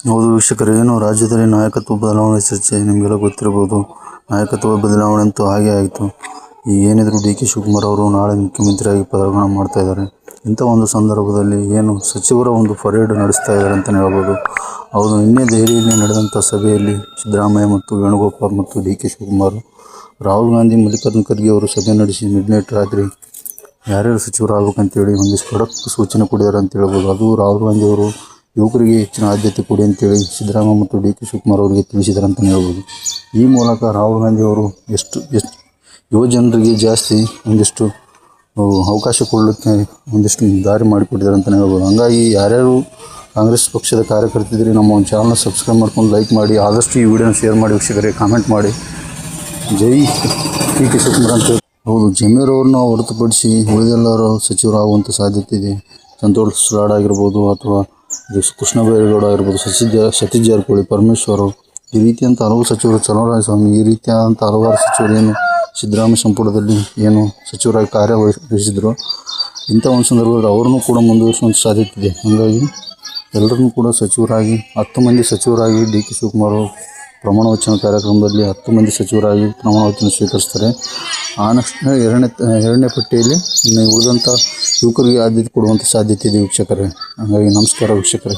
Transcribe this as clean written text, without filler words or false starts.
ಹೌದು ವೀಕ್ಷಕರೇ, ಏನು ರಾಜ್ಯದಲ್ಲಿ ನಾಯಕತ್ವ ಬದಲಾವಣೆ ಚರ್ಚೆ ನಿಮಗೆಲ್ಲ ಗೊತ್ತಿರಬಹುದು. ನಾಯಕತ್ವ ಬದಲಾವಣೆ ಅಂತೂ ಹಾಗೆ ಆಯಿತು. ಈಗ ಏನಿದ್ರು ಡಿ ಕೆ ಶಿವಕುಮಾರ್ ಅವರು ನಾಳೆ ಮುಖ್ಯಮಂತ್ರಿಯಾಗಿ ಪದಗ್ರಹಣ ಮಾಡ್ತಾ ಇದ್ದಾರೆ. ಇಂಥ ಒಂದು ಸಂದರ್ಭದಲ್ಲಿ ಏನು ಸಚಿವರ ಒಂದು ಪರೇಡ್ ನಡೆಸ್ತಾ ಇದ್ದಾರೆ ಅಂತಲೇ ಹೇಳ್ಬೋದು. ಹೌದು, ನಿನ್ನೆ ದೆಹಲಿಯಲ್ಲಿ ನಡೆದಂಥ ಸಭೆಯಲ್ಲಿ ಸಿದ್ದರಾಮಯ್ಯ ಮತ್ತು ವೇಣುಗೋಪಾಲ್ ಮತ್ತು ಡಿ ಕೆ ಶಿವಕುಮಾರ್, ರಾಹುಲ್ ಗಾಂಧಿ, ಮಲ್ಲಿಕಾರ್ಜುನ ಖರ್ಗೆ ಅವರು ಸಭೆ ನಡೆಸಿ ಮಿಡ್ನೈಟ್ ರಾತ್ರಿ ಯಾರ್ಯಾರು ಸಚಿವರಾಗಬೇಕಂತೇಳಿ ಒಂದಿಷ್ಟು ಖಡಕ್ ಸೂಚನೆ ಕೊಟ್ಟಿದ್ದಾರೆ ಅಂತ ಹೇಳ್ಬೋದು. ಅದು ರಾಹುಲ್ ಗಾಂಧಿ ಅವರು ಯುವಕರಿಗೆ ಹೆಚ್ಚಿನ ಆದ್ಯತೆ ಕೊಡಿ ಅಂತೇಳಿ ಸಿದ್ದರಾಮಯ್ಯ ಮತ್ತು ಡಿ ಕೆ ಶಿವಕುಮಾರ್ ಅವರಿಗೆ ತಿಳಿಸಿದ್ದಾರೆ ಅಂತಲೇ ಹೇಳ್ಬೋದು. ಈ ಮೂಲಕ ರಾಹುಲ್ ಗಾಂಧಿ ಅವರು ಎಷ್ಟು ಯುವ ಜನರಿಗೆ ಜಾಸ್ತಿ ಒಂದಿಷ್ಟು ಅವಕಾಶ ಕೊಡಲಿಕ್ಕೆ ಒಂದಿಷ್ಟು ದಾರಿ ಮಾಡಿಕೊಟ್ಟಿದ್ದಾರೆ ಅಂತಲೇ ಹೇಳ್ಬೋದು. ಹಂಗಾಗಿ ಯಾರ್ಯಾರು ಕಾಂಗ್ರೆಸ್ ಪಕ್ಷದ ಕಾರ್ಯಕರ್ತಿದ್ರೆ ನಮ್ಮ ಒಂದು ಚಾನಲ್ನ ಸಬ್ಸ್ಕ್ರೈಬ್ ಮಾಡ್ಕೊಂಡು ಲೈಕ್ ಮಾಡಿ, ಆದಷ್ಟು ಈ ವಿಡಿಯೋನ ಶೇರ್ ಮಾಡಿ ವೀಕ್ಷಕರೇ, ಕಾಮೆಂಟ್ ಮಾಡಿ. ಜೈ ಡಿ ಕೆ ಶಿವಕುಮಾರ್ ಅಂತ. ಹೌದು, ಜಮೀರ್ ಅವ್ರನ್ನ ಹೊರತುಪಡಿಸಿ ಉಳಿದೆಲ್ಲರೂ ಸಚಿವರಾಗುವಂಥ ಸಾಧ್ಯತೆ ಇದೆ. ಸಂತೋಷ್ ಲಾಡ್ ಆಗಿರ್ಬೋದು, ಅಥವಾ ಕೃಷ್ಣ ಬೈರೇಗೌಡ ಆಗಿರ್ಬೋದು, ಸತೀಶ್ ಜಾರಕಿಹೊಳಿ, ಪರಮೇಶ್ವರ್, ಈ ರೀತಿಯಂಥ ಹಲವು ಸಚಿವರು, ಚಲುವರಾಯಸ್ವಾಮಿ, ಈ ರೀತಿಯಾದಂಥ ಹಲವಾರು ಸಚಿವರು ಏನು ಸಿದ್ದರಾಮಯ್ಯ ಸಂಪುಟದಲ್ಲಿ ಏನು ಸಚಿವರಾಗಿ ಕಾರ್ಯನಿರ್ವಹಿಸಿದ್ರು, ಇಂಥ ಒಂದು ಸಂದರ್ಭದಲ್ಲಿ ಅವರನ್ನು ಕೂಡ ಮುಂದುವರಿಸುವಂಥ ಸಾಧ್ಯತೆ ಇದೆ. ಹಾಗಾಗಿ ಎಲ್ಲರನ್ನೂ ಕೂಡ ಸಚಿವರಾಗಿ 10 ಮಂದಿ ಸಚಿವರಾಗಿ ಡಿ ಕೆ ಶಿವಕುಮಾರ್ ಪ್ರಮಾಣ ವಚನ ಕಾರ್ಯಕ್ರಮದಲ್ಲಿ 10 ಮಂದಿ ಸಚಿವರಾಗಿ ಪ್ರಮಾಣ ವಚನ ಸ್ವೀಕರಿಸ್ತಾರೆ. ಆ ನೆಕ್ಸ್ಟ್ ಎರಡನೇ ಪಟ್ಟಿಯಲ್ಲಿ ಇನ್ನು ಉಳಿದಂಥ ಯುವಕರಿಗೆ ಆದ್ಯತೆ ಕೊಡುವಂಥ ಸಾಧ್ಯತೆ ಇದೆ ವೀಕ್ಷಕರೇ. ಹಾಗಾಗಿ ನಮಸ್ಕಾರ ವೀಕ್ಷಕರೇ.